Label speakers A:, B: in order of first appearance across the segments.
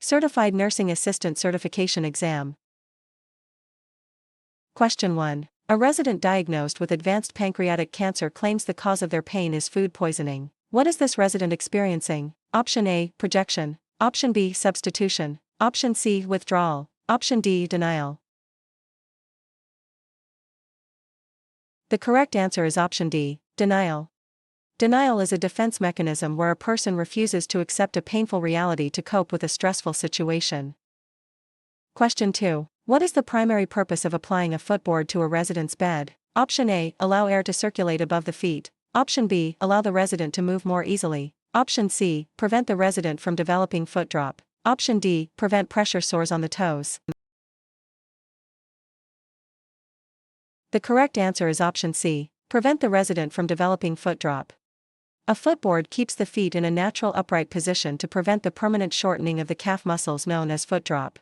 A: Certified Nursing Assistant Certification Exam. Question 1. A resident diagnosed with advanced pancreatic cancer claims the cause of their pain is food poisoning. What is this resident experiencing? Option A, projection. Option B, substitution. Option C, withdrawal. Option D, denial. The correct answer is option D, denial. Denial is a defense mechanism where a person refuses to accept a painful reality to cope with a stressful situation. Question 2. What is the primary purpose of applying a footboard to a resident's bed? Option A, allow air to circulate above the feet. Option B, allow the resident to move more easily. Option C, prevent the resident from developing foot drop. Option D, prevent pressure sores on the toes. The correct answer is option C, prevent the resident from developing foot drop. A footboard keeps the feet in a natural upright position to prevent the permanent shortening of the calf muscles known as foot drop.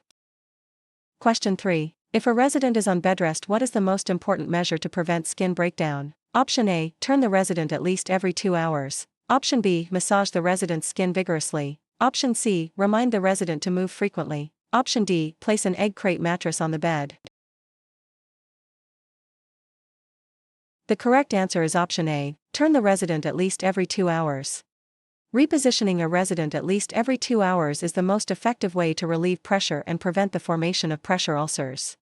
A: Question 3. If a resident is on bed rest, what is the most important measure to prevent skin breakdown? Option A, turn the resident at least every 2 hours. Option B, massage the resident's skin vigorously. Option C, remind the resident to move frequently. Option D, place an egg crate mattress on the bed. The correct answer is option A, turn the resident at least every 2 hours. Repositioning a resident at least every 2 hours is the most effective way to relieve pressure and prevent the formation of pressure ulcers.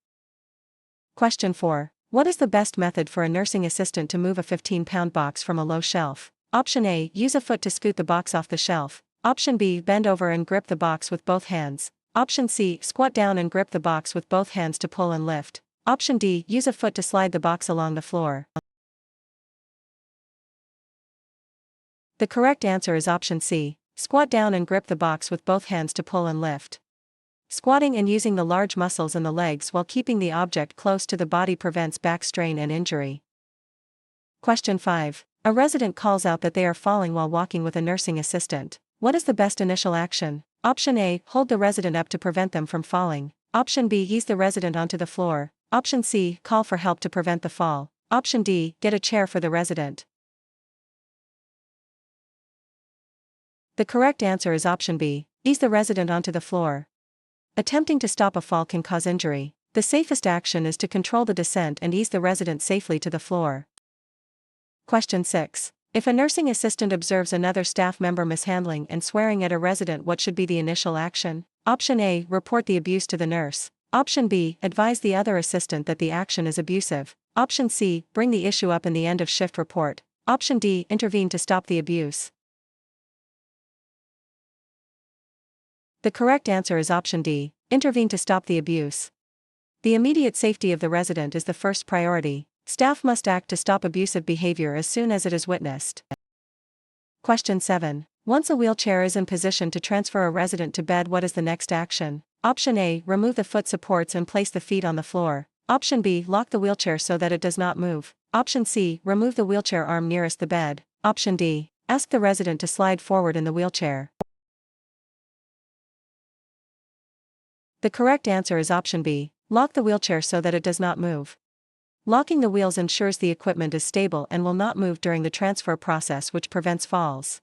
A: Question 4. What is the best method for a nursing assistant to move a 15-pound box from a low shelf? Option A, use a foot to scoot the box off the shelf. Option B, bend over and grip the box with both hands. Option C, squat down and grip the box with both hands to pull and lift. Option D, use a foot to slide the box along the floor. The correct answer is option C, squat down and grip the box with both hands to pull and lift. Squatting and using the large muscles in the legs while keeping the object close to the body prevents back strain and injury. Question 5. A resident calls out that they are falling while walking with a nursing assistant. What is the best initial action? Option A, hold the resident up to prevent them from falling. Option B, ease the resident onto the floor. Option C, call for help to prevent the fall. Option D, get a chair for the resident. The correct answer is option B, ease the resident onto the floor. Attempting to stop a fall can cause injury. The safest action is to control the descent and ease the resident safely to the floor. Question 6. If a nursing assistant observes another staff member mishandling and swearing at a resident, what should be the initial action? Option A, report the abuse to the nurse. Option B, advise the other assistant that the action is abusive. Option C, bring the issue up in the end of shift report. Option D, intervene to stop the abuse. The correct answer is option D, intervene to stop the abuse. The immediate safety of the resident is the first priority. Staff must act to stop abusive behavior as soon as it is witnessed. Question 7. Once a wheelchair is in position to transfer a resident to bed, what is the next action? Option A, remove the foot supports and place the feet on the floor. Option B, lock the wheelchair so that it does not move. Option C, remove the wheelchair arm nearest the bed. Option D, ask the resident to slide forward in the wheelchair. The correct answer is option B, lock the wheelchair so that it does not move. Locking the wheels ensures the equipment is stable and will not move during the transfer process, which prevents falls.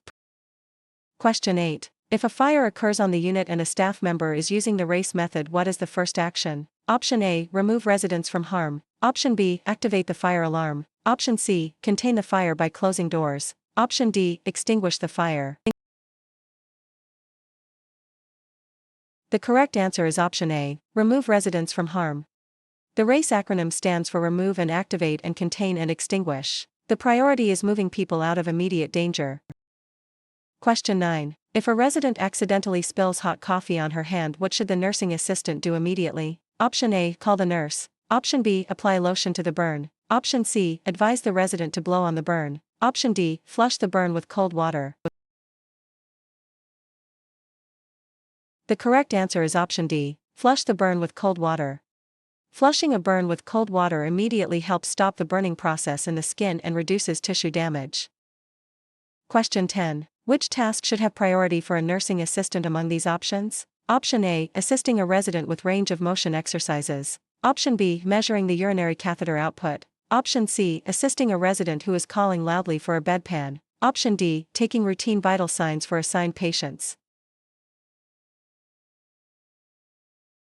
A: Question 8. If a fire occurs on the unit and a staff member is using the RACE method, what is the first action? Option A, remove residents from harm. Option B, activate the fire alarm. Option C, contain the fire by closing doors. Option D, extinguish the fire. The correct answer is option A, remove residents from harm. The RACE acronym stands for Remove and Activate and Contain and Extinguish. The priority is moving people out of immediate danger. Question 9. If a resident accidentally spills hot coffee on her hand, what should the nursing assistant do immediately? Option A, call the nurse. Option B, apply lotion to the burn. Option C, advise the resident to blow on the burn. Option D, flush the burn with cold water. The correct answer is option D, flush the burn with cold water. Flushing a burn with cold water immediately helps stop the burning process in the skin and reduces tissue damage. Question 10. Which task should have priority for a nursing assistant among these options? Option A, assisting a resident with range of motion exercises. Option B, measuring the urinary catheter output. Option C, assisting a resident who is calling loudly for a bedpan. Option D, taking routine vital signs for assigned patients.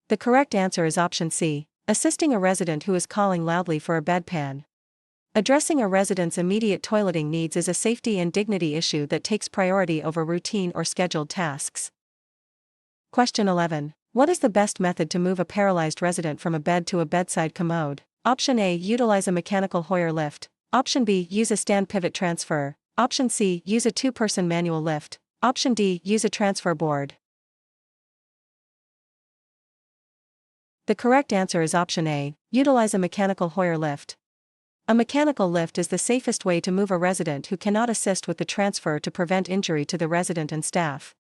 A: The correct answer is option C, assisting a resident who is calling loudly for a bedpan. Addressing a resident's immediate toileting needs is a safety and dignity issue that takes priority over routine or scheduled tasks. Question 11. What is the best method to move a paralyzed resident from a bed to a bedside commode? Option A. Utilize a mechanical Hoyer lift. Option B. Use a stand pivot transfer. Option C. Use a two-person manual lift. Option D. Use a transfer board. The correct answer is option A. Utilize a mechanical Hoyer lift. A mechanical lift is the safest way to move a resident who cannot assist with the transfer to prevent injury to the resident and staff.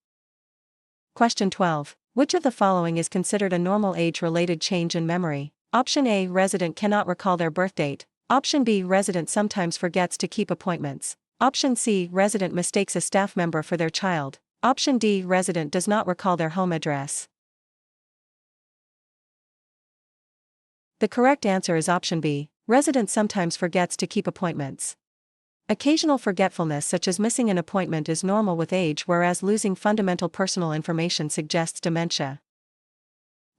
A: Question 12. Which of the following is considered a normal age-related change in memory? Option A. Resident cannot recall their birth date. Option B. Resident sometimes forgets to keep appointments. Option C. Resident mistakes a staff member for their child. Option D. Resident does not recall their home address. The correct answer is option B. Resident sometimes forgets to keep appointments. Occasional forgetfulness such as missing an appointment is normal with age, whereas losing fundamental personal information suggests dementia.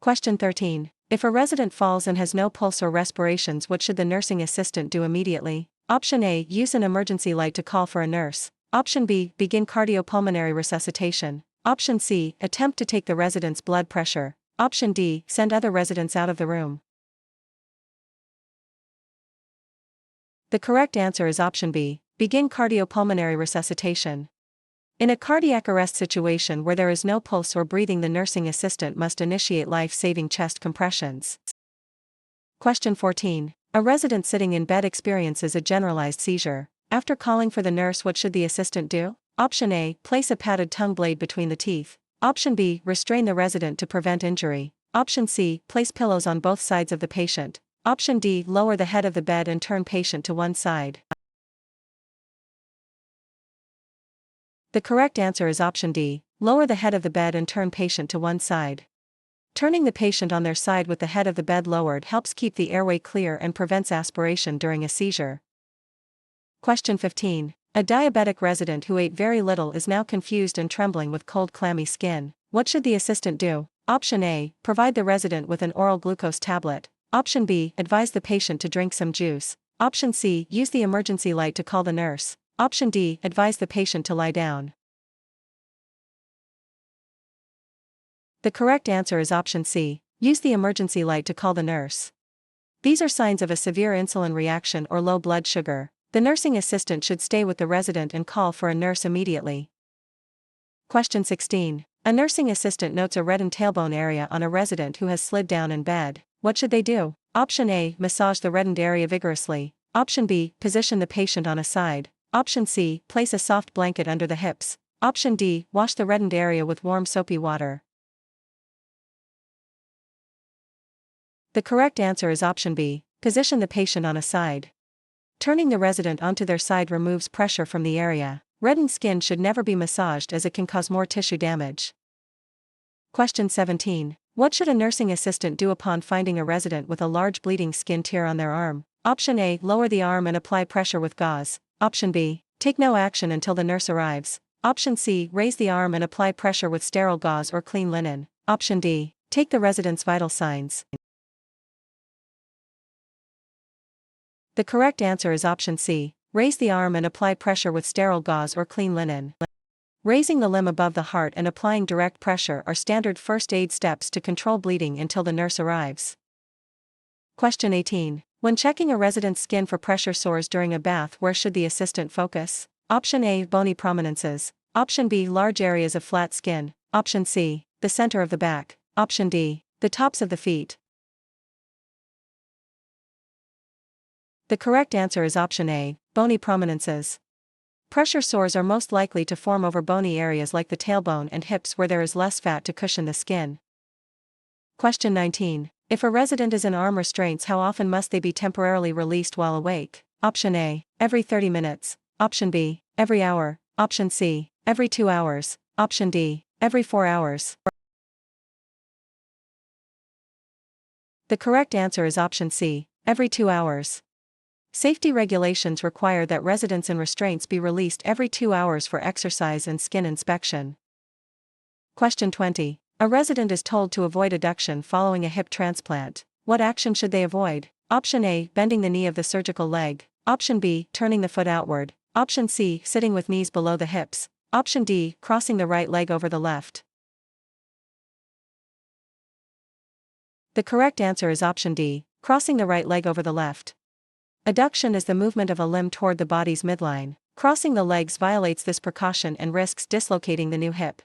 A: Question 13. If a resident falls and has no pulse or respirations, what should the nursing assistant do immediately? Option A. Use an emergency light to call for a nurse. Option B. Begin cardiopulmonary resuscitation. Option C. Attempt to take the resident's blood pressure. Option D. Send other residents out of the room. The correct answer is option B. Begin cardiopulmonary resuscitation. In a cardiac arrest situation where there is no pulse or breathing, the nursing assistant must initiate life-saving chest compressions. Question 14. A resident sitting in bed experiences a generalized seizure. After calling for the nurse, what should the assistant do? Option A. Place a padded tongue blade between the teeth. Option B. Restrain the resident to prevent injury. Option C. Place pillows on both sides of the patient. Option D. Lower the head of the bed and turn patient to one side. The correct answer is option D. Lower the head of the bed and turn patient to one side. Turning the patient on their side with the head of the bed lowered helps keep the airway clear and prevents aspiration during a seizure. Question 15. A diabetic resident who ate very little is now confused and trembling with cold, clammy skin. What should the assistant do? Option A. Provide the resident with an oral glucose tablet. Option B. Advise the patient to drink some juice. Option C. Use the emergency light to call the nurse. Option D. Advise the patient to lie down. The correct answer is option C. Use the emergency light to call the nurse. These are signs of a severe insulin reaction or low blood sugar. The nursing assistant should stay with the resident and call for a nurse immediately. Question 16. A nursing assistant notes a reddened tailbone area on a resident who has slid down in bed. What should they do? Option A. Massage the reddened area vigorously. Option B. Position the patient on a side. Option C. Place a soft blanket under the hips. Option D. Wash the reddened area with warm soapy water. The correct answer is option B. Position the patient on a side. Turning the resident onto their side removes pressure from the area. Reddened skin should never be massaged as it can cause more tissue damage. Question 17. What should a nursing assistant do upon finding a resident with a large bleeding skin tear on their arm? Option A. Lower the arm and apply pressure with gauze. Option B. Take no action until the nurse arrives. Option C. Raise the arm and apply pressure with sterile gauze or clean linen. Option D. Take the resident's vital signs. The correct answer is option C. Raise the arm and apply pressure with sterile gauze or clean linen. Raising the limb above the heart and applying direct pressure are standard first aid steps to control bleeding until the nurse arrives. Question 18. When checking a resident's skin for pressure sores during a bath, where should the assistant focus? Option A. Bony prominences. Option B. Large areas of flat skin. Option C. The center of the back. Option D. The tops of the feet. The correct answer is option A. Bony prominences. Pressure sores are most likely to form over bony areas like the tailbone and hips where there is less fat to cushion the skin. Question 19. If a resident is in arm restraints, how often must they be temporarily released while awake? Option A. Every 30 minutes. Option B. Every hour. Option C. Every 2 hours. Option D. Every 4 hours. The correct answer is option C. Every 2 hours. Safety regulations require that residents in restraints be released every 2 hours for exercise and skin inspection. Question 20. A resident is told to avoid adduction following a hip transplant. What action should they avoid? Option A, bending the knee of the surgical leg. Option B, turning the foot outward. Option C, sitting with knees below the hips. Option D, crossing the right leg over the left. The correct answer is option D, crossing the right leg over the left. Adduction is the movement of a limb toward the body's midline. Crossing the legs violates this precaution and risks dislocating the new hip.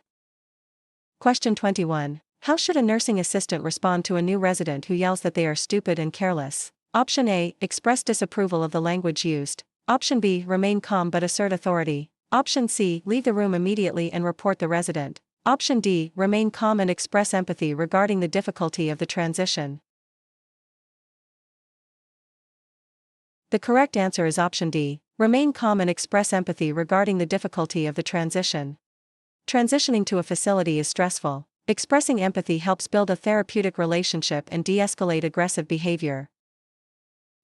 A: Question 21. How should a nursing assistant respond to a new resident who yells that they are stupid and careless? Option A, express disapproval of the language used. Option B, remain calm but assert authority. Option C, leave the room immediately and report the resident. Option D, remain calm and express empathy regarding the difficulty of the transition. The correct answer is option D, remain calm and express empathy regarding the difficulty of the transition. Transitioning to a facility is stressful. Expressing empathy helps build a therapeutic relationship and de-escalate aggressive behavior.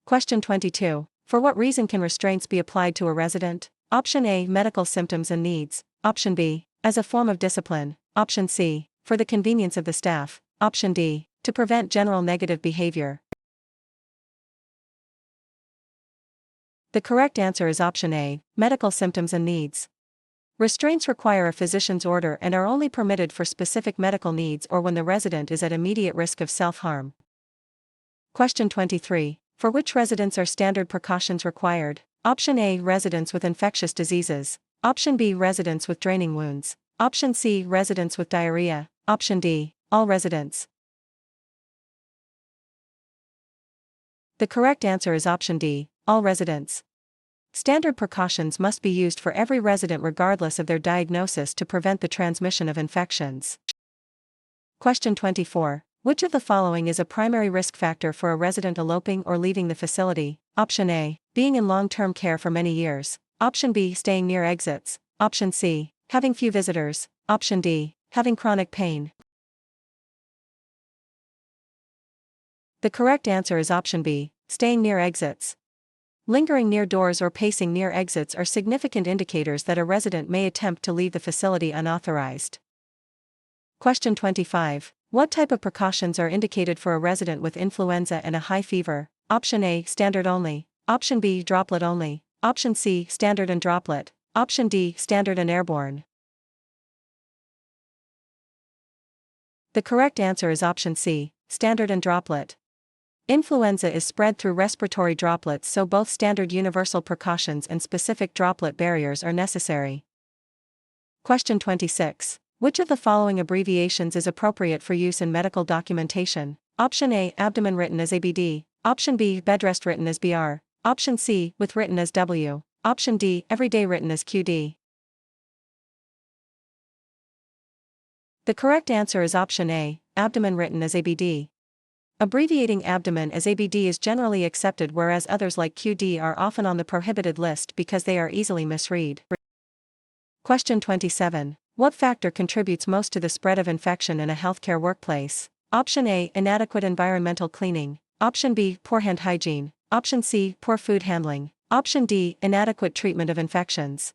A: Question 22. For what reason can restraints be applied to a resident? Option A, medical symptoms and needs. Option B, as a form of discipline. Option C, for the convenience of the staff. Option D, to prevent general negative behavior. The correct answer is option A, medical symptoms and needs. Restraints require a physician's order and are only permitted for specific medical needs or when the resident is at immediate risk of self-harm. Question 23. For which residents are standard precautions required? Option A, residents with infectious diseases. Option B, residents with draining wounds. Option C, residents with diarrhea. Option D, all residents. The correct answer is option D, all residents. Standard precautions must be used for every resident regardless of their diagnosis to prevent the transmission of infections. Question 24. Which of the following is a primary risk factor for a resident eloping or leaving the facility? Option A, being in long-term care for many years. Option B, staying near exits. Option C, having few visitors. Option D, having chronic pain. The correct answer is option B, staying near exits. Lingering near doors or pacing near exits are significant indicators that a resident may attempt to leave the facility unauthorized. Question 25. What type of precautions are indicated for a resident with influenza and a high fever? Option A, standard only. Option B, droplet only. Option C, standard and droplet. Option D, standard and airborne. The correct answer is option C, standard and droplet. Influenza is spread through respiratory droplets, so both standard universal precautions and specific droplet barriers are necessary. Question 26. Which of the following abbreviations is appropriate for use in medical documentation? Option A, abdomen written as ABD. Option B, bedrest written as BR. Option C, with written as W. Option D, everyday written as QD. The correct answer is option A, abdomen written as ABD. Abbreviating abdomen as ABD is generally accepted, whereas others like QD are often on the prohibited list because they are easily misread. Question 27. What factor contributes most to the spread of infection in a healthcare workplace? Option A, inadequate environmental cleaning. Option B, poor hand hygiene. Option C, poor food handling. Option D, inadequate treatment of infections.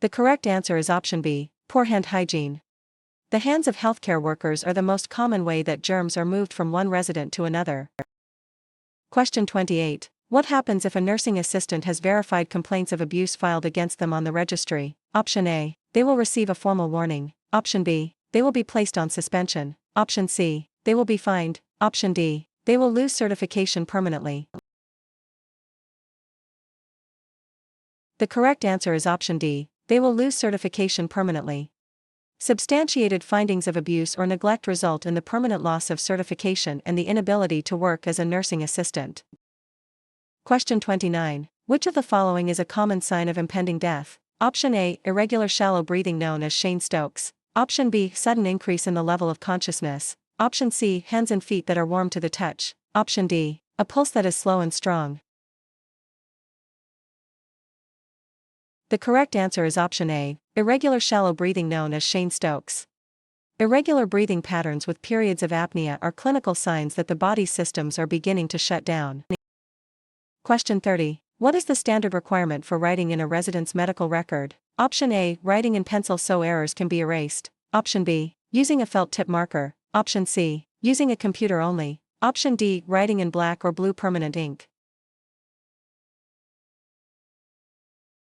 A: The correct answer is option B, poor hand hygiene. The hands of healthcare workers are the most common way that germs are moved from one resident to another. Question 28. What happens if a nursing assistant has verified complaints of abuse filed against them on the registry? Option A, they will receive a formal warning. Option B, they will be placed on suspension. Option C, they will be fined. Option D, they will lose certification permanently. The correct answer is option D, they will lose certification permanently. Substantiated findings of abuse or neglect result in the permanent loss of certification and the inability to work as a nursing assistant. Question 29. Which of the following is a common sign of impending death? Option A, irregular shallow breathing known as Shane-Stokes. Option B, sudden increase in the level of consciousness. Option C, hands and feet that are warm to the touch. Option D, a pulse that is slow and strong. The correct answer is option A, irregular shallow breathing known as Shane-Stokes. Irregular breathing patterns with periods of apnea are clinical signs that the body's systems are beginning to shut down. Question 30. What is the standard requirement for writing in a resident's medical record? Option A, writing in pencil so errors can be erased. Option B, using a felt tip marker. Option C, using a computer only. Option D, writing in black or blue permanent ink.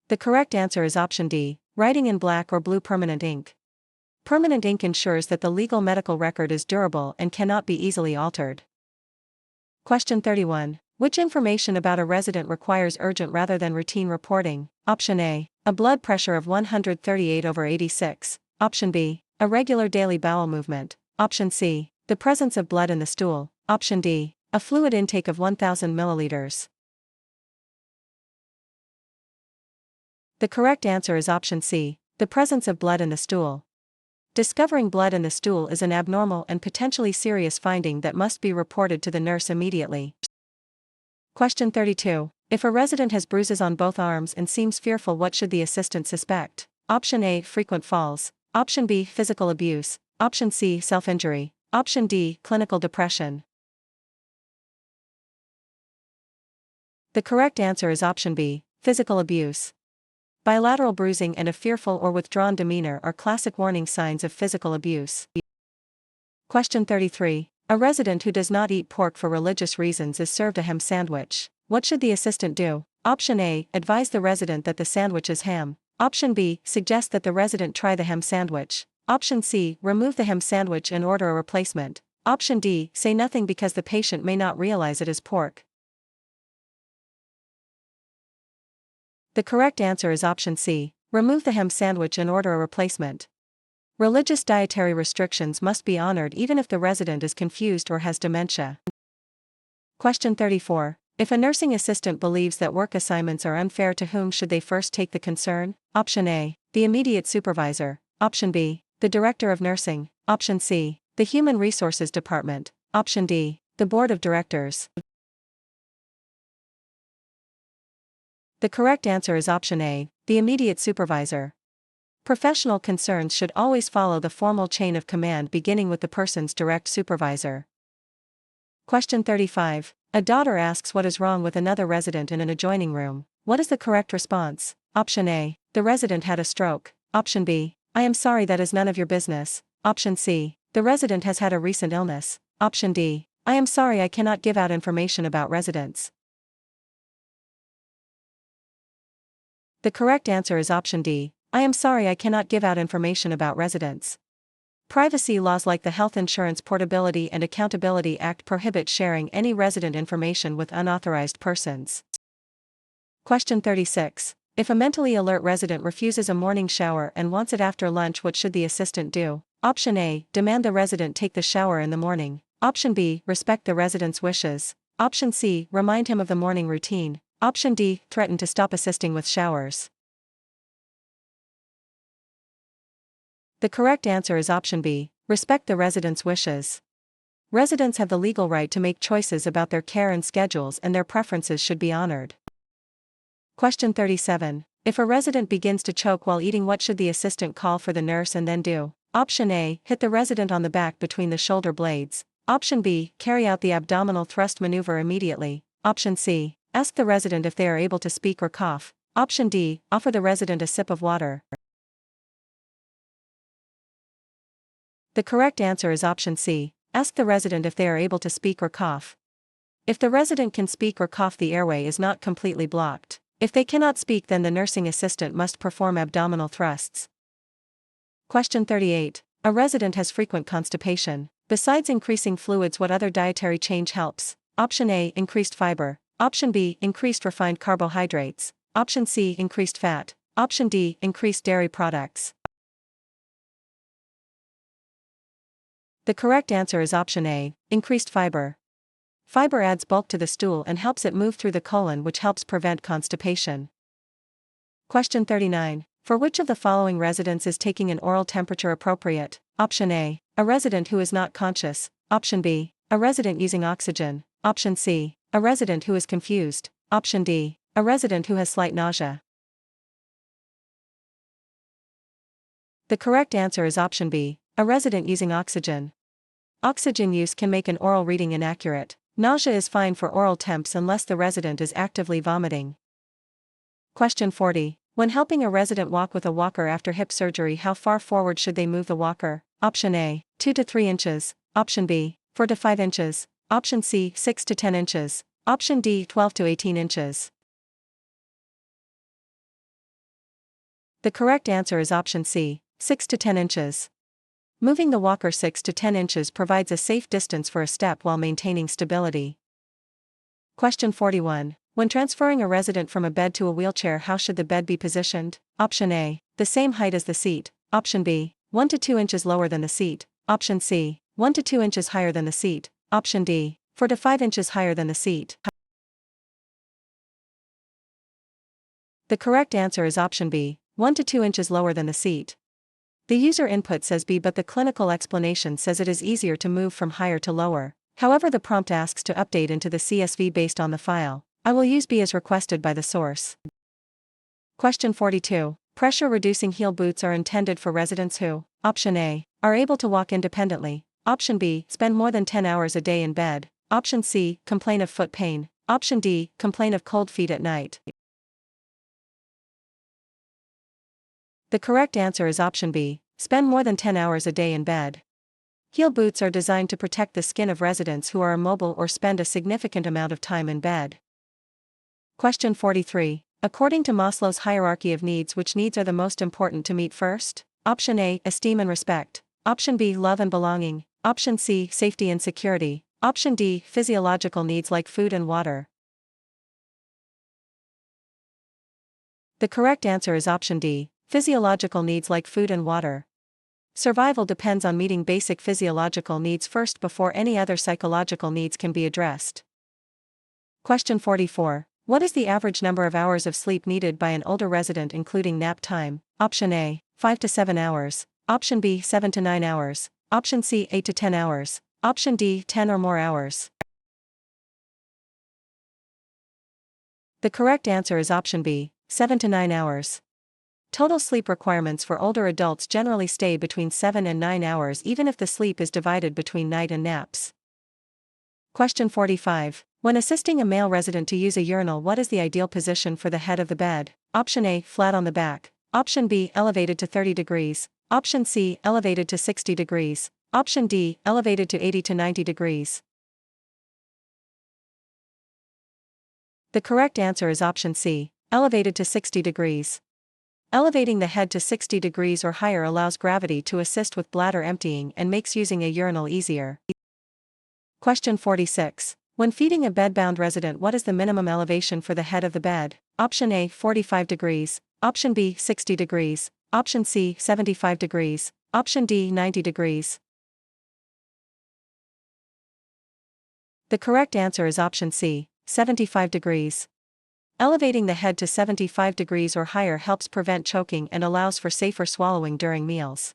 A: The correct answer is option D, writing in black or blue permanent ink. Permanent ink ensures that the legal medical record is durable and cannot be easily altered. Question 31. Which information about a resident requires urgent rather than routine reporting? Option A, a blood pressure of 138/86. Option B, a regular daily bowel movement. Option C, the presence of blood in the stool. Option D, a fluid intake of 1000 milliliters. The correct answer is option C, the presence of blood in the stool. Discovering blood in the stool is an abnormal and potentially serious finding that must be reported to the nurse immediately. Question 32. If a resident has bruises on both arms and seems fearful, what should the assistant suspect? Option A, frequent falls. Option B, physical abuse. Option C, self-injury. Option D, clinical depression. The correct answer is option B, physical abuse. Bilateral bruising and a fearful or withdrawn demeanor are classic warning signs of physical abuse. Question 33. A resident who does not eat pork for religious reasons is served a ham sandwich. What should the assistant do? Option A, advise the resident that the sandwich is ham. Option B, suggest that the resident try the ham sandwich. Option C, remove the ham sandwich and order a replacement. Option D, say nothing because the patient may not realize it is pork. The correct answer is option C, remove the ham sandwich and order a replacement. Religious dietary restrictions must be honored even if the resident is confused or has dementia. Question 34. If a nursing assistant believes that work assignments are unfair, to whom should they first take the concern? Option A, the immediate supervisor. Option B, the director of nursing. Option C, the human resources department. Option D, the board of directors. The correct answer is option A, the immediate supervisor. Professional concerns should always follow the formal chain of command, beginning with the person's direct supervisor. Question 35. A daughter asks what is wrong with another resident in an adjoining room. What is the correct response? Option A, the resident had a stroke. Option B, I am sorry, that is none of your business. Option C, the resident has had a recent illness. Option D, I am sorry, I cannot give out information about residents. The correct answer is option D, I am sorry, I cannot give out information about residents. Privacy laws like the Health Insurance Portability and Accountability Act prohibit sharing any resident information with unauthorized persons. Question 36. If a mentally alert resident refuses a morning shower and wants it after lunch, what should the assistant do? Option A, demand the resident take the shower in the morning. Option B, respect the resident's wishes. Option C, remind him of the morning routine. Option D, threaten to stop assisting with showers. The correct answer is option B, respect the resident's wishes. Residents have the legal right to make choices about their care and schedules, and their preferences should be honored. Question 37. If a resident begins to choke while eating, what should the assistant call for the nurse and then do? Option A, hit the resident on the back between the shoulder blades. Option B, carry out the abdominal thrust maneuver immediately. Option C, ask the resident if they are able to speak or cough. Option D, offer the resident a sip of water. The correct answer is option C, ask the resident if they are able to speak or cough. If the resident can speak or cough, the airway is not completely blocked. If they cannot speak, then the nursing assistant must perform abdominal thrusts. Question 38. A resident has frequent constipation. Besides increasing fluids, what other dietary change helps? Option A, increased fiber. Option B, increased refined carbohydrates. Option C, increased fat. Option D, increased dairy products. The correct answer is option A, increased fiber. Fiber adds bulk to the stool and helps it move through the colon, which helps prevent constipation. Question 39. For which of the following residents is taking an oral temperature appropriate? Option A, a resident who is not conscious. Option B, a resident using oxygen. Option C, a resident who is confused. Option D, a resident who has slight nausea. The correct answer is option B, a resident using oxygen. Oxygen use can make an oral reading inaccurate. Nausea is fine for oral temps unless the resident is actively vomiting. Question 40. When helping a resident walk with a walker after hip surgery, how far forward should they move the walker? Option A, 2 to 3 inches. Option B, 4 to 5 inches. Option C, 6 to 10 inches. Option D, 12 to 18 inches. The correct answer is option C, 6 to 10 inches. Moving the walker 6 to 10 inches provides a safe distance for a step while maintaining stability. Question 41. When transferring a resident from a bed to a wheelchair, how should the bed be positioned? Option A, the same height as the seat. Option B, 1 to 2 inches lower than the seat. Option C, 1 to 2 inches higher than the seat. Option D, 4 to 5 inches higher than the seat. The correct answer is option B, 1 to 2 inches lower than the seat. The user input says B, but the clinical explanation says it is easier to move from higher to lower. However, the prompt asks to update into the CSV based on the file. I will use B as requested by the source. Question 42. Pressure-reducing heel boots are intended for residents who, option A, are able to walk independently. Option B, spend more than 10 hours a day in bed. Option C, complain of foot pain. Option D, complain of cold feet at night. The correct answer is option B, spend more than 10 hours a day in bed. Heel boots are designed to protect the skin of residents who are immobile or spend a significant amount of time in bed. Question 43. According to Maslow's hierarchy of needs, which needs are the most important to meet first? Option A, esteem and respect. Option B, love and belonging. Option C, safety and security. Option D, physiological needs like food and water. The correct answer is option D, physiological needs like food and water. Survival depends on meeting basic physiological needs first before any other psychological needs can be addressed. Question 44. What is the average number of hours of sleep needed by an older resident including nap time? Option A, 5 to 7 hours. Option B, 7 to 9 hours. Option C, 8 to 10 hours. Option D, 10 or more hours. The correct answer is option B, 7 to 9 hours. Total sleep requirements for older adults generally stay between 7 and 9 hours even if the sleep is divided between night and naps. Question 45. When assisting a male resident to use a urinal, what is the ideal position for the head of the bed? Option A, flat on the back. Option B, elevated to 30 degrees. Option C, elevated to 60 degrees. Option D, elevated to 80 to 90 degrees. The correct answer is option C, elevated to 60 degrees. Elevating the head to 60 degrees or higher allows gravity to assist with bladder emptying and makes using a urinal easier. Question 46. When feeding a bedbound resident, what is the minimum elevation for the head of the bed? Option A, 45 degrees. Option B, 60 degrees. Option C, 75 degrees. Option D, 90 degrees. The correct answer is option C, 75 degrees. Elevating the head to 75 degrees or higher helps prevent choking and allows for safer swallowing during meals.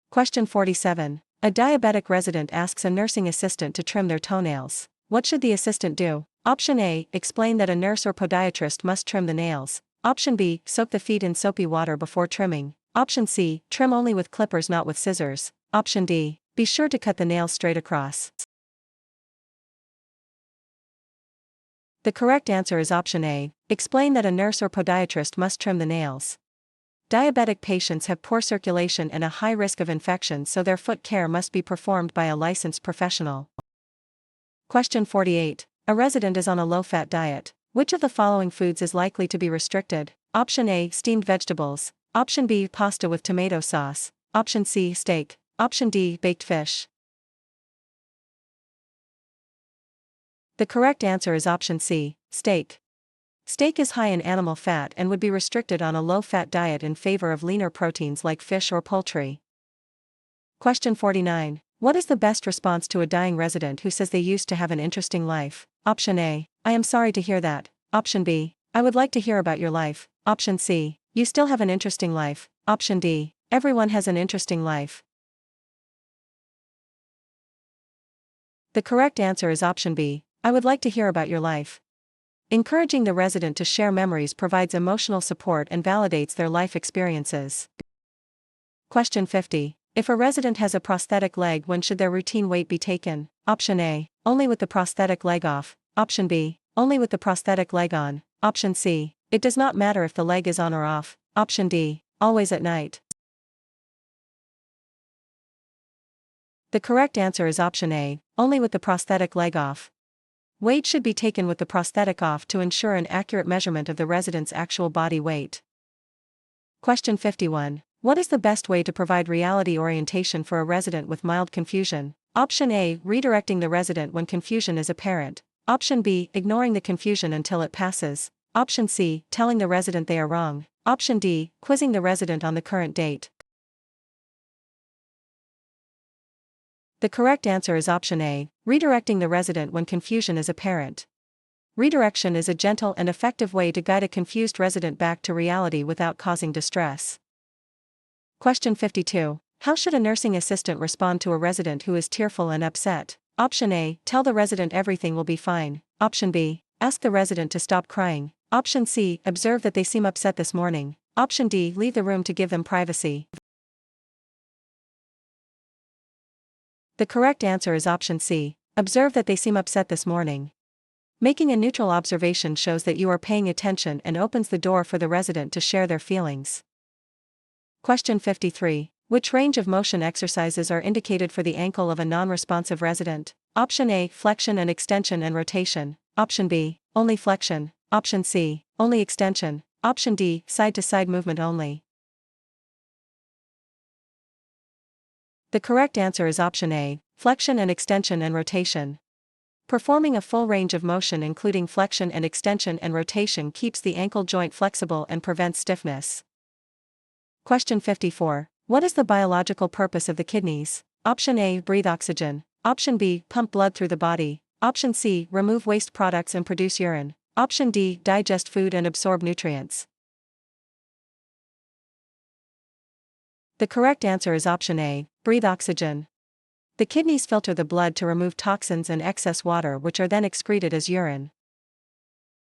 A: Question 47. A diabetic resident asks a nursing assistant to trim their toenails. What should the assistant do? Option A, explain that a nurse or podiatrist must trim the nails. Option B, soak the feet in soapy water before trimming. Option C, trim only with clippers, not with scissors. Option D, be sure to cut the nails straight across. The correct answer is option A, explain that a nurse or podiatrist must trim the nails. Diabetic patients have poor circulation and a high risk of infection, so their foot care must be performed by a licensed professional. Question 48. A resident is on a low-fat diet. Which of the following foods is likely to be restricted? Option A, steamed vegetables. Option B, pasta with tomato sauce. Option C, steak. Option D, baked fish. The correct answer is option C, steak. Steak is high in animal fat and would be restricted on a low-fat diet in favor of leaner proteins like fish or poultry. Question 49. What is the best response to a dying resident who says they used to have an interesting life? Option A, I am sorry to hear that. Option B, I would like to hear about your life. Option C, you still have an interesting life. Option D, everyone has an interesting life. The correct answer is option B, I would like to hear about your life. Encouraging the resident to share memories provides emotional support and validates their life experiences. Question 50. If a resident has a prosthetic leg, when should their routine weight be taken? Option A, only with the prosthetic leg off. Option B, only with the prosthetic leg on. Option C, It does not matter if the leg is on or off. Option D. Always at night. The correct answer is option A, only with the prosthetic leg off. Weight should be taken with the prosthetic off to ensure an accurate measurement of the resident's actual body weight. Question 51. What is the best way to provide reality orientation for a resident with mild confusion? Option A. Redirecting the resident when confusion is apparent. Option B. Ignoring the confusion until it passes. Option C. Telling the resident they are wrong. Option D. Quizzing the resident on the current date. The correct answer is option A. Redirecting the resident when confusion is apparent. Redirection is a gentle and effective way to guide a confused resident back to reality without causing distress. Question 52. How should a nursing assistant respond to a resident who is tearful and upset? Option A. Tell the resident everything will be fine. Option B. Ask the resident to stop crying. Option C. Observe that they seem upset this morning. Option D. Leave the room to give them privacy. The correct answer is option C. Observe that they seem upset this morning. Making a neutral observation shows that you are paying attention and opens the door for the resident to share their feelings. Question 53. Which range of motion exercises are indicated for the ankle of a non-responsive resident? Option A. Flexion and extension and rotation. Option B. Only flexion. Option C. Only extension. Option D. Side-to-side movement only. The correct answer is option A. Flexion and extension and rotation. Performing a full range of motion including flexion and extension and rotation keeps the ankle joint flexible and prevents stiffness. Question 54. What is the biological purpose of the kidneys? Option A. Breathe oxygen. Option B. Pump blood through the body. Option C. Remove waste products and produce urine. Option D. Digest food and absorb nutrients. The correct answer is option A. Breathe oxygen. The kidneys filter the blood to remove toxins and excess water which are then excreted as urine.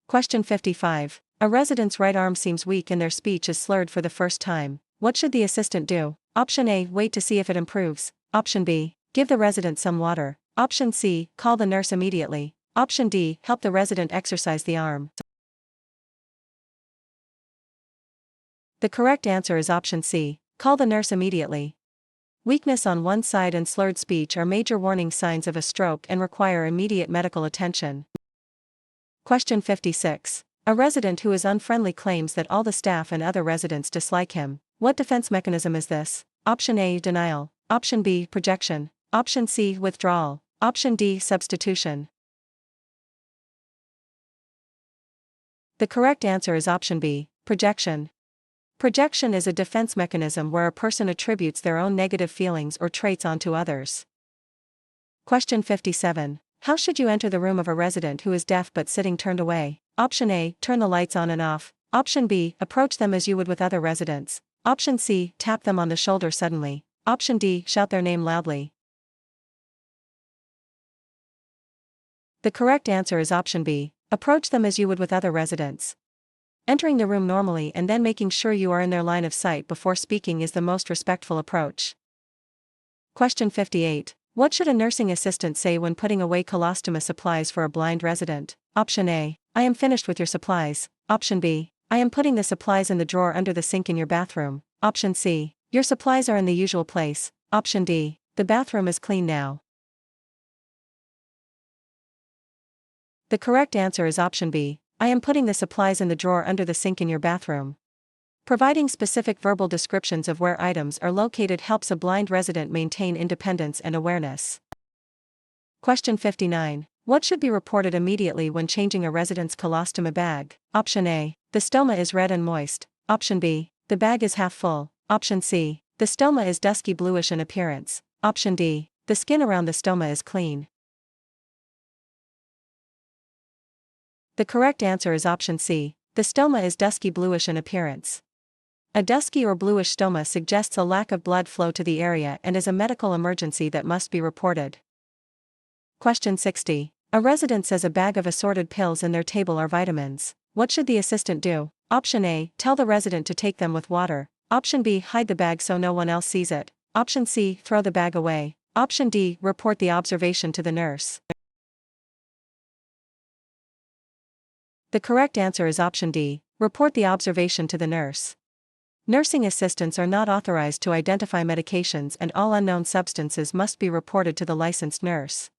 A: Question 55. A resident's right arm seems weak and their speech is slurred for the first time. What should the assistant do? Option A. Wait to see if it improves. Option B. Give the resident some water. Option C. Call the nurse immediately. Option D. Help the resident exercise the arm. The correct answer is option C. Call the nurse immediately. Weakness on one side and slurred speech are major warning signs of a stroke and require immediate medical attention. Question 56. A resident who is unfriendly claims that all the staff and other residents dislike him. What defense mechanism is this? Option A. Denial. Option B. Projection. Option C. Withdrawal. Option D. Substitution. The correct answer is option B. Projection. Projection is a defense mechanism where a person attributes their own negative feelings or traits onto others. Question 57. How should you enter the room of a resident who is deaf but sitting turned away? Option A. Turn the lights on and off. Option B. Approach them as you would with other residents. Option C. Tap them on the shoulder suddenly. Option D. Shout their name loudly. The correct answer is option B. Approach them as you would with other residents. Entering the room normally and then making sure you are in their line of sight before speaking is the most respectful approach. Question 58. What should a nursing assistant say when putting away colostoma supplies for a blind resident? Option A. I am finished with your supplies. Option B. I am putting the supplies in the drawer under the sink in your bathroom. Option C. Your supplies are in the usual place. Option D. The bathroom is clean now. The correct answer is option B. I am putting the supplies in the drawer under the sink in your bathroom. Providing specific verbal descriptions of where items are located helps a blind resident maintain independence and awareness. Question 59. What should be reported immediately when changing a resident's colostoma bag? Option A. The stoma is red and moist. Option B. The bag is half full. Option C. The stoma is dusky bluish in appearance. Option D. The skin around the stoma is clean. The correct answer is option C. The stoma is dusky bluish in appearance. A dusky or bluish stoma suggests a lack of blood flow to the area and is a medical emergency that must be reported. Question 60. A resident says a bag of assorted pills in their table are vitamins. What should the assistant do? Option A. Tell the resident to take them with water. Option B. Hide the bag so no one else sees it. Option C. Throw the bag away. Option D. Report the observation to the nurse. The correct answer is option D. Report the observation to the nurse. Nursing assistants are not authorized to identify medications, and all unknown substances must be reported to the licensed nurse.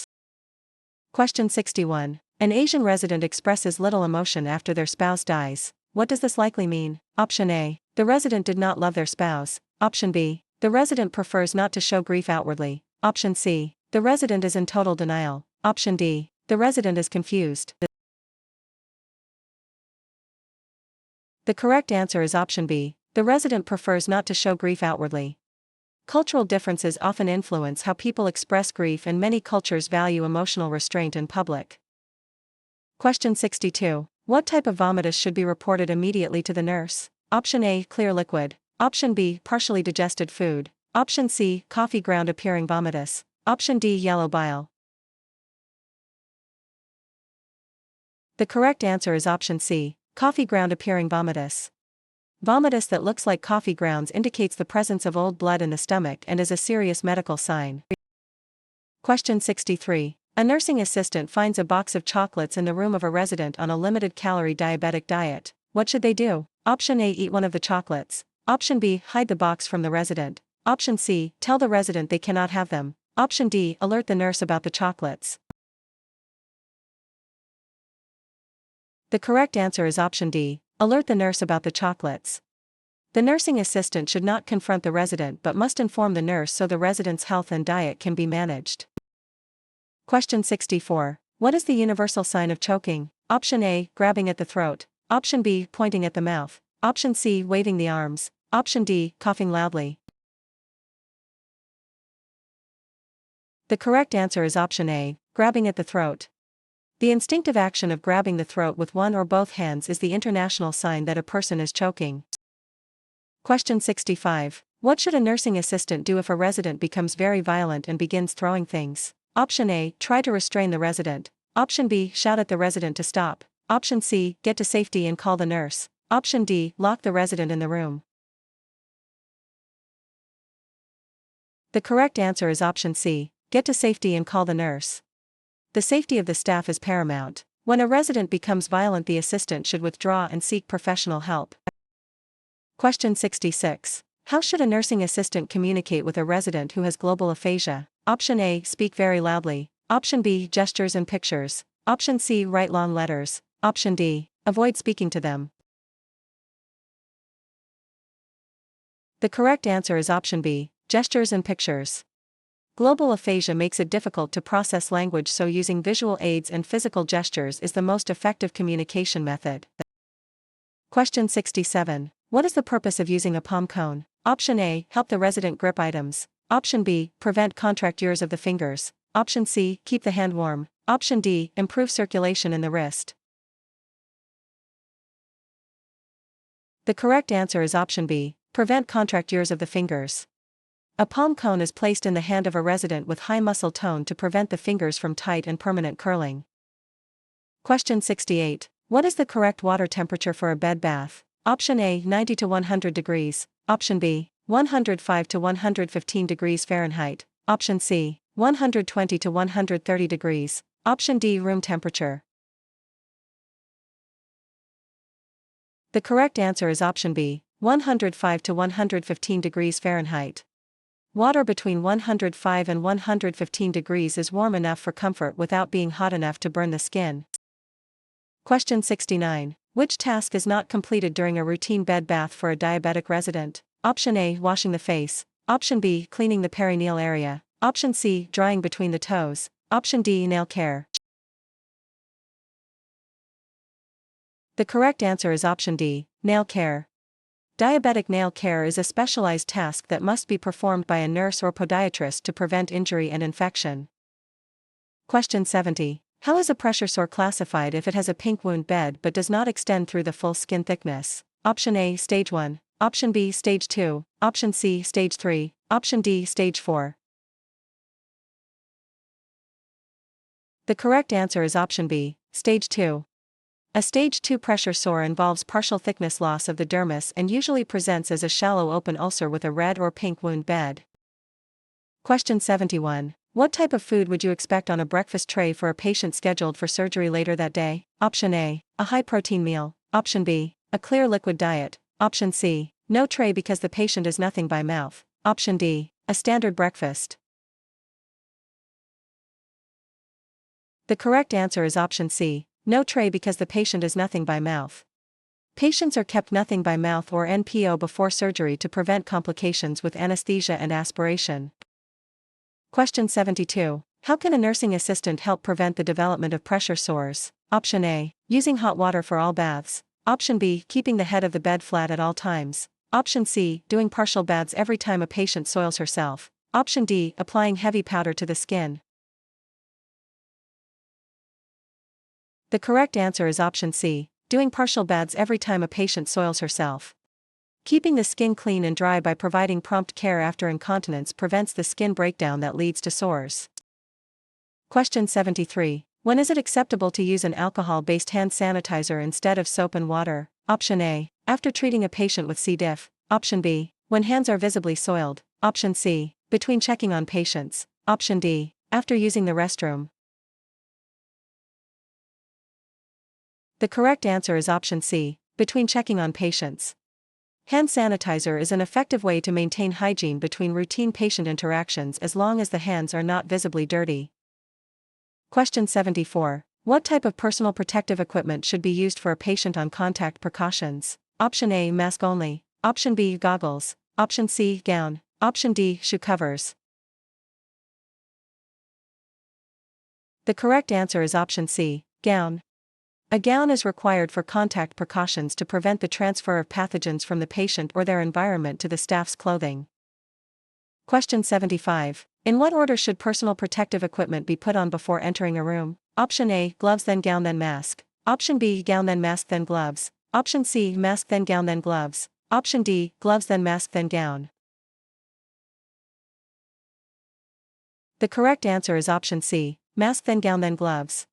A: Question 61. An Asian resident expresses little emotion after their spouse dies. What does this likely mean? Option A. The resident did not love their spouse. Option B. The resident prefers not to show grief outwardly. Option C. The resident is in total denial. Option D. The resident is confused. The correct answer is option B. The resident prefers not to show grief outwardly. Cultural differences often influence how people express grief, and many cultures value emotional restraint in public. Question 62. What type of vomitus should be reported immediately to the nurse? Option A. Clear liquid. Option B. Partially digested food. Option C. Coffee ground appearing vomitus. Option D. Yellow bile. The correct answer is option C. Coffee ground appearing vomitus. Vomitus that looks like coffee grounds indicates the presence of old blood in the stomach and is a serious medical sign. Question 63. A nursing assistant finds a box of chocolates in the room of a resident on a limited-calorie diabetic diet. What should they do? Option A. Eat one of the chocolates. Option B. Hide the box from the resident. Option C. Tell the resident they cannot have them. Option D. Alert the nurse about the chocolates. The correct answer is option D. Alert the nurse about the chocolates. The nursing assistant should not confront the resident but must inform the nurse so the resident's health and diet can be managed. Question 64. What is the universal sign of choking? Option A. Grabbing at the throat. Option B. Pointing at the mouth. Option C. Waving the arms. Option D. Coughing loudly. The correct answer is option A. Grabbing at the throat. The instinctive action of grabbing the throat with one or both hands is the international sign that a person is choking. Question 65. What should a nursing assistant do if a resident becomes very violent and begins throwing things? Option A. Try to restrain the resident. Option B. Shout at the resident to stop. Option C. Get to safety and call the nurse. Option D. Lock the resident in the room. The correct answer is option C. Get to safety and call the nurse. The safety of the staff is paramount. When a resident becomes violent, the assistant should withdraw and seek professional help. Question 66. How should a nursing assistant communicate with a resident who has global aphasia? Option A. Speak very loudly. Option B. Gestures and pictures. Option C. Write long letters. Option D. Avoid speaking to them. The correct answer is option B. Gestures and pictures. Global aphasia makes it difficult to process language, so using visual aids and physical gestures is the most effective communication method. Question 67. What is the purpose of using a palm cone? Option A. Help the resident grip items. Option B. Prevent contractures of the fingers. Option C. Keep the hand warm. Option D. Improve circulation in the wrist. The correct answer is option B. Prevent contractures of the fingers. A palm cone is placed in the hand of a resident with high muscle tone to prevent the fingers from tight and permanent curling. Question 68. What is the correct water temperature for a bed bath? Option A. 90 to 100 degrees. Option B. 105 to 115 degrees Fahrenheit. Option C. 120 to 130 degrees. Option D. Room temperature. The correct answer is option B. 105 to 115 degrees Fahrenheit. Water between 105 and 115 degrees is warm enough for comfort without being hot enough to burn the skin. Question 69. Which task is not completed during a routine bed bath for a diabetic resident? Option A. Washing the face. Option B. Cleaning the perineal area. Option C. Drying between the toes. Option D. Nail care. The correct answer is option D. Nail care. Diabetic nail care is a specialized task that must be performed by a nurse or podiatrist to prevent injury and infection. Question 70. How is a pressure sore classified if it has a pink wound bed but does not extend through the full skin thickness? Option A. Stage 1. Option B. Stage 2. Option C. Stage 3. Option D. Stage 4. The correct answer is option B. Stage 2. A stage 2 pressure sore involves partial thickness loss of the dermis and usually presents as a shallow open ulcer with a red or pink wound bed. Question 71. What type of food would you expect on a breakfast tray for a patient scheduled for surgery later that day? Option A. A high-protein meal. Option B. A clear liquid diet. Option C. No tray because the patient is nothing by mouth. Option D. A standard breakfast. The correct answer is option C. No tray because the patient is nothing by mouth. Patients are kept nothing by mouth or NPO before surgery to prevent complications with anesthesia and aspiration. Question 72. How can a nursing assistant help prevent the development of pressure sores? Option A. Using hot water for all baths. Option B. Keeping the head of the bed flat at all times. Option C. Doing partial baths every time a patient soils herself. Option D. Applying heavy powder to the skin. The correct answer is option C. Doing partial baths every time a patient soils herself. Keeping the skin clean and dry by providing prompt care after incontinence prevents the skin breakdown that leads to sores. Question 73. When is it acceptable to use an alcohol-based hand sanitizer instead of soap and water? Option A. After treating a patient with C. diff. Option B. When hands are visibly soiled. Option C. Between checking on patients. Option D. After using the restroom. The correct answer is option C. Between checking on patients. Hand sanitizer is an effective way to maintain hygiene between routine patient interactions as long as the hands are not visibly dirty. Question 74. What type of personal protective equipment should be used for a patient on contact precautions? Option A. Mask only. Option B. Goggles. Option C. Gown. Option D. Shoe covers. The correct answer is option C. Gown. A gown is required for contact precautions to prevent the transfer of pathogens from the patient or their environment to the staff's clothing. Question 75. In what order should personal protective equipment be put on before entering a room? Option A. Gloves then gown then mask. Option B. Gown then mask then gloves. Option C. Mask then gown then gloves. Option D. Gloves then mask then gown. The correct answer is option C. Mask then gown then gloves.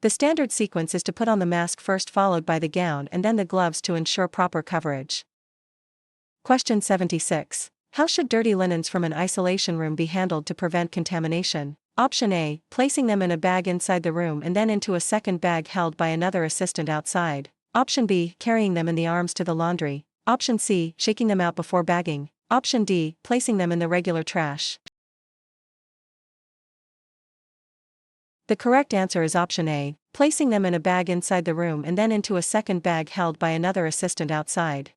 A: The standard sequence is to put on the mask first followed by the gown and then the gloves to ensure proper coverage. Question 76. How should dirty linens from an isolation room be handled to prevent contamination? Option A. Placing them in a bag inside the room and then into a second bag held by another assistant outside. Option B. Carrying them in the arms to the laundry. Option C. Shaking them out before bagging. Option D. Placing them in the regular trash. The correct answer is option A. Placing them in a bag inside the room and then into a second bag held by another assistant outside.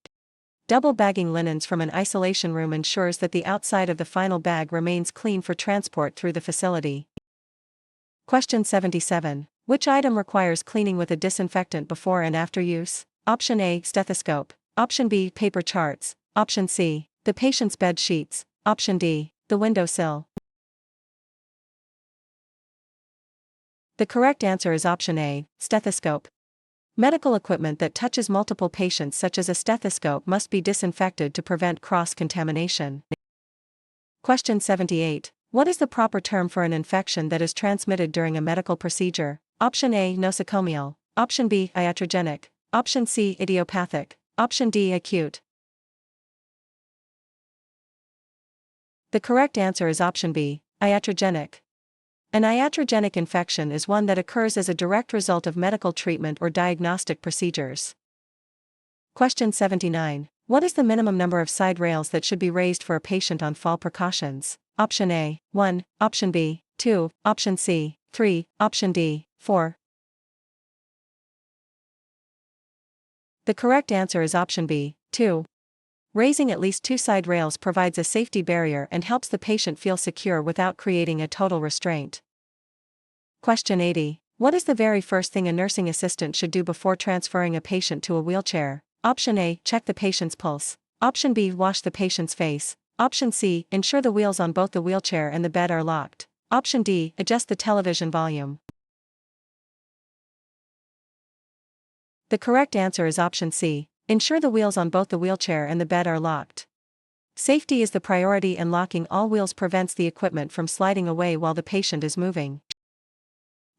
A: Double bagging linens from an isolation room ensures that the outside of the final bag remains clean for transport through the facility. Question 77. Which item requires cleaning with a disinfectant before and after use? Option A. Stethoscope. Option B. Paper charts. Option C. The patient's bed sheets. Option D. The windowsill. The correct answer is option A. Stethoscope. Medical equipment that touches multiple patients such as a stethoscope must be disinfected to prevent cross-contamination. Question 78. What is the proper term for an infection that is transmitted during a medical procedure? Option A. Nosocomial. Option B. Iatrogenic. Option C. Idiopathic. Option D. Acute. The correct answer is option B. Iatrogenic. An iatrogenic infection is one that occurs as a direct result of medical treatment or diagnostic procedures. Question 79. What is the minimum number of side rails that should be raised for a patient on fall precautions? Option A. 1. Option B. 2. Option C. 3. Option D. 4. The correct answer is option B. 2. Raising at least 2 side rails provides a safety barrier and helps the patient feel secure without creating a total restraint. Question 80. What is the very first thing a nursing assistant should do before transferring a patient to a wheelchair? Option A. Check the patient's pulse. Option B. Wash the patient's face. Option C. Ensure the wheels on both the wheelchair and the bed are locked. Option D. Adjust the television volume. The correct answer is option C. Ensure the wheels on both the wheelchair and the bed are locked. Safety is the priority and locking all wheels prevents the equipment from sliding away while the patient is moving.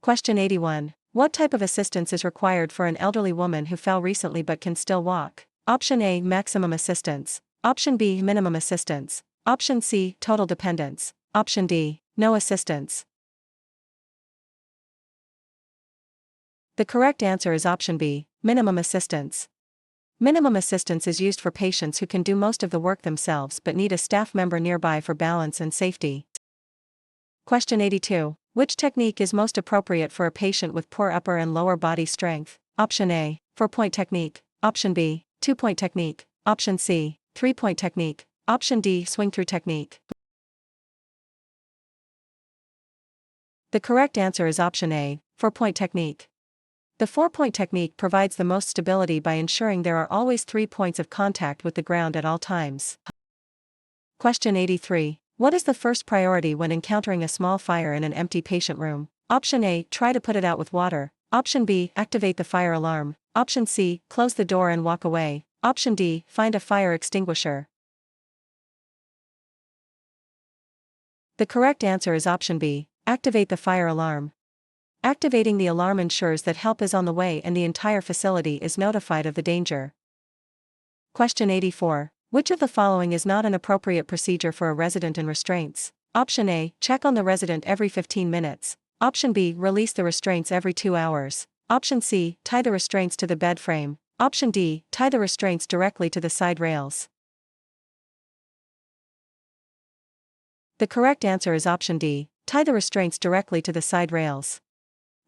A: Question 81. What type of assistance is required for an elderly woman who fell recently but can still walk? Option A. Maximum assistance. Option B. Minimum assistance. Option C. Total dependence. Option D. No assistance. The correct answer is option B. Minimum assistance. Minimum assistance is used for patients who can do most of the work themselves but need a staff member nearby for balance and safety. Question 82. Which technique is most appropriate for a patient with poor upper and lower body strength? Option A, 4-point technique. Option B, 2-point technique. Option C, 3-point technique. Option D, swing-through technique. The correct answer is option A, 4-point technique. The 4-point technique provides the most stability by ensuring there are always 3 points of contact with the ground at all times. Question 83. What is the first priority when encountering a small fire in an empty patient room? Option A, try to put it out with water. Option B, activate the fire alarm. Option C, close the door and walk away. Option D, find a fire extinguisher. The correct answer is option B, activate the fire alarm. Activating the alarm ensures that help is on the way and the entire facility is notified of the danger. Question 84. Which of the following is not an appropriate procedure for a resident in restraints? Option A, check on the resident every 15 minutes. Option B, release the restraints every 2 hours. Option C, tie the restraints to the bed frame. Option D, tie the restraints directly to the side rails. The correct answer is option D, tie the restraints directly to the side rails.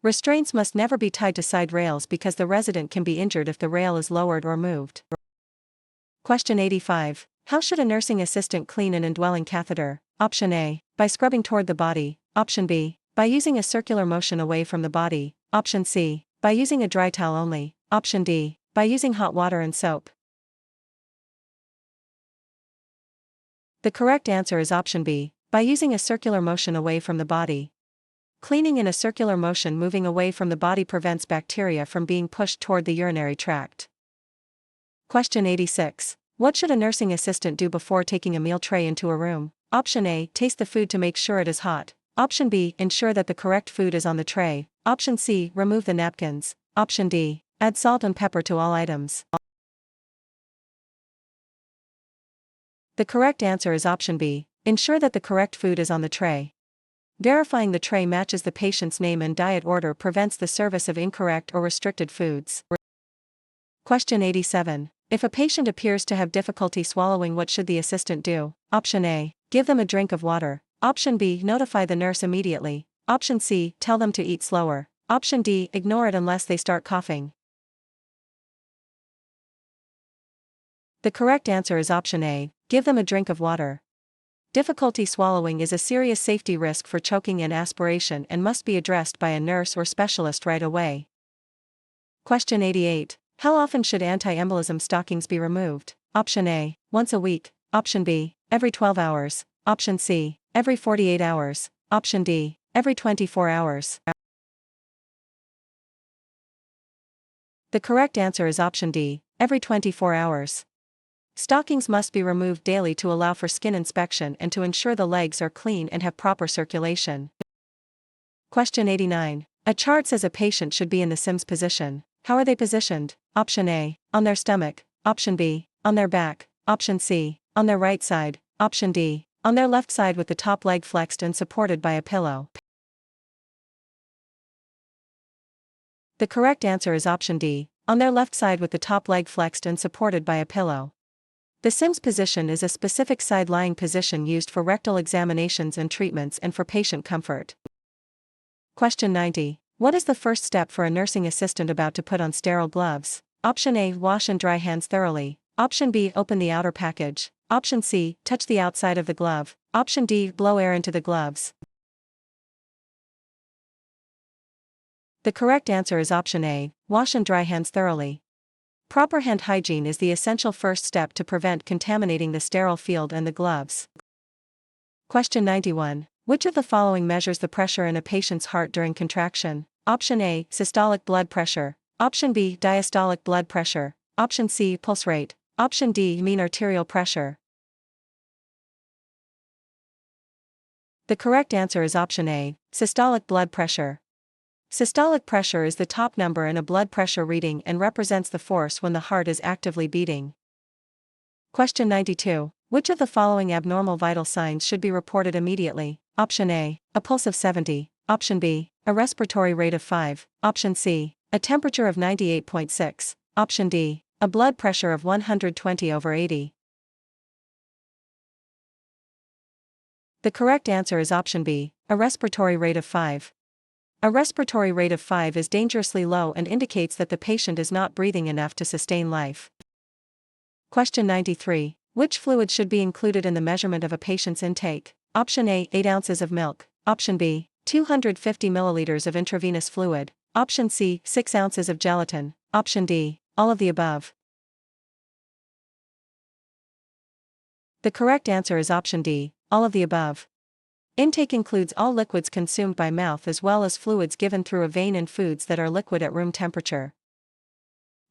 A: Restraints must never be tied to side rails because the resident can be injured if the rail is lowered or moved. Question 85. How should a nursing assistant clean an indwelling catheter? Option A, by scrubbing toward the body. Option B, by using a circular motion away from the body. Option C, by using a dry towel only. Option D, by using hot water and soap. The correct answer is option B, by using a circular motion away from the body. Cleaning in a circular motion moving away from the body prevents bacteria from being pushed toward the urinary tract. Question 86. What should a nursing assistant do before taking a meal tray into a room? Option A, taste the food to make sure it is hot. Option B, ensure that the correct food is on the tray. Option C, remove the napkins. Option D, add salt and pepper to all items. The correct answer is option B, ensure that the correct food is on the tray. Verifying the tray matches the patient's name and diet order prevents the service of incorrect or restricted foods. Question 87. If a patient appears to have difficulty swallowing, what should the assistant do? Option A, give them a drink of water. Option B, notify the nurse immediately. Option C, tell them to eat slower. Option D, ignore it unless they start coughing. The correct answer is option A, give them a drink of water. Difficulty swallowing is a serious safety risk for choking and aspiration and must be addressed by a nurse or specialist right away. Question 88. How often should anti-embolism stockings be removed? Option A, once a week. Option B, every 12 hours. Option C, every 48 hours. Option D, every 24 hours. The correct answer is option D, every 24 hours. Stockings must be removed daily to allow for skin inspection and to ensure the legs are clean and have proper circulation. Question 89. A chart says a patient should be in the Sims position. How are they positioned? Option A, on their stomach. Option B, on their back. Option C, on their right side. Option D, on their left side with the top leg flexed and supported by a pillow. The correct answer is option D, on their left side with the top leg flexed and supported by a pillow. The Sims position is a specific side-lying position used for rectal examinations and treatments and for patient comfort. Question 90. What is the first step for a nursing assistant about to put on sterile gloves? Option A, wash and dry hands thoroughly. Option B, open the outer package. Option C, touch the outside of the glove. Option D, blow air into the gloves. The correct answer is option A, wash and dry hands thoroughly. Proper hand hygiene is the essential first step to prevent contaminating the sterile field and the gloves. Question 91. Which of the following measures the pressure in a patient's heart during contraction? Option A, systolic blood pressure. Option B, diastolic blood pressure. Option C, pulse rate. Option D, mean arterial pressure. The correct answer is option A, systolic blood pressure. Systolic pressure is the top number in a blood pressure reading and represents the force when the heart is actively beating. Question 92. Which of the following abnormal vital signs should be reported immediately? Option A, a pulse of 70. Option B, a respiratory rate of 5. Option C, a temperature of 98.6. Option D, a blood pressure of 120/80. The correct answer is option B, a respiratory rate of 5. A respiratory rate of 5 is dangerously low and indicates that the patient is not breathing enough to sustain life. Question 93. Which fluid should be included in the measurement of a patient's intake? Option A, 8 ounces of milk. Option B, 250 milliliters of intravenous fluid. Option C, 6 ounces of gelatin. Option D, all of the above. The correct answer is option D, all of the above. Intake includes all liquids consumed by mouth as well as fluids given through a vein and foods that are liquid at room temperature.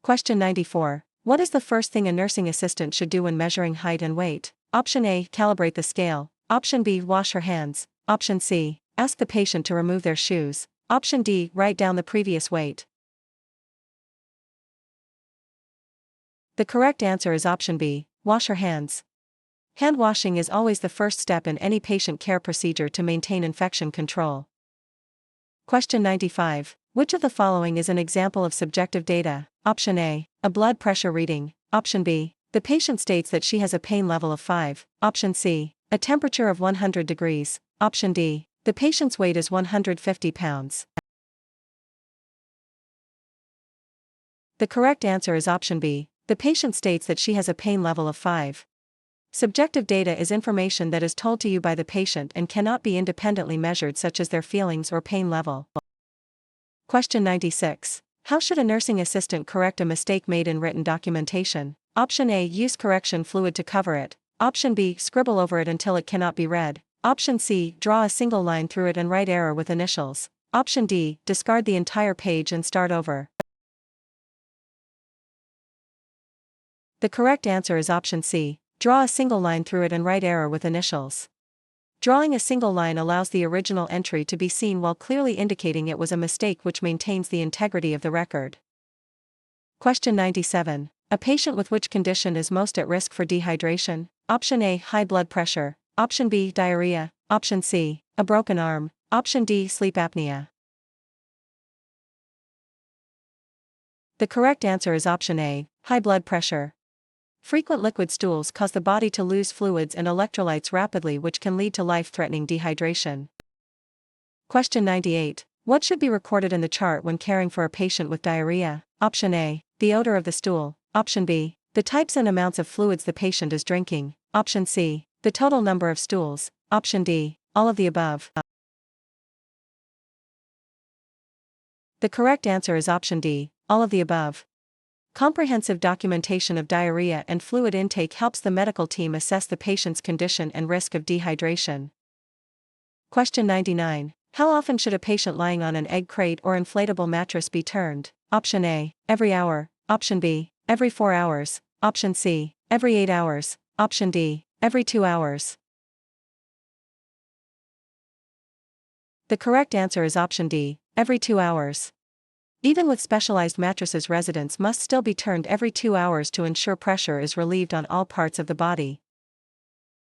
A: Question 94. What is the first thing a nursing assistant should do when measuring height and weight? Option A, calibrate the scale. Option B, wash her hands. Option C, ask the patient to remove their shoes. Option D, write down the previous weight. The correct answer is option B, wash her hands. Hand washing is always the first step in any patient care procedure to maintain infection control. Question 95. Which of the following is an example of subjective data? Option A, a blood pressure reading. Option B, the patient states that she has a pain level of 5. Option C, a temperature of 100 degrees. Option D, the patient's weight is 150 pounds. The correct answer is option B, the patient states that she has a pain level of 5. Subjective data is information that is told to you by the patient and cannot be independently measured, such as their feelings or pain level. Question 96. How should a nursing assistant correct a mistake made in written documentation? Option A, use correction fluid to cover it. Option B, scribble over it until it cannot be read. Option C, draw a single line through it and write error with initials. Option D, discard the entire page and start over. The correct answer is option C, draw a single line through it and write error with initials. Drawing a single line allows the original entry to be seen while clearly indicating it was a mistake, which maintains the integrity of the record. Question 97. A patient with which condition is most at risk for dehydration? Option A, high blood pressure. Option B, diarrhea. Option C, a broken arm. Option D, sleep apnea. The correct answer is option A, high blood pressure. Frequent liquid stools cause the body to lose fluids and electrolytes rapidly, which can lead to life-threatening dehydration. Question 98. What should be recorded in the chart when caring for a patient with diarrhea? Option A, the odor of the stool. Option B, the types and amounts of fluids the patient is drinking. Option C, the total number of stools. Option D, all of the above. The correct answer is option D, all of the above. Comprehensive documentation of diarrhea and fluid intake helps the medical team assess the patient's condition and risk of dehydration. Question 99. How often should a patient lying on an egg crate or inflatable mattress be turned? Option A, every hour. Option B, every 4 hours. Option C, every 8 hours. Option D, every 2 hours. The correct answer is option D, every 2 hours. Even with specialized mattresses, residents must still be turned every 2 hours to ensure pressure is relieved on all parts of the body.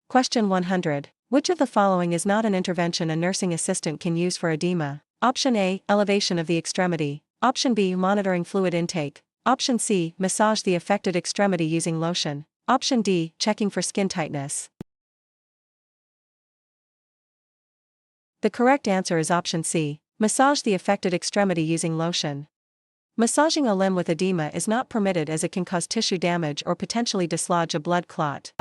A: Question 100. Which of the following is not an intervention a nursing assistant can use for edema? Option A, elevation of the extremity. Option B, monitoring fluid intake. Option C, massage the affected extremity using lotion. Option D, checking for skin tightness. The correct answer is option C, massage the affected extremity using lotion. Massaging a limb with edema is not permitted as it can cause tissue damage or potentially dislodge a blood clot.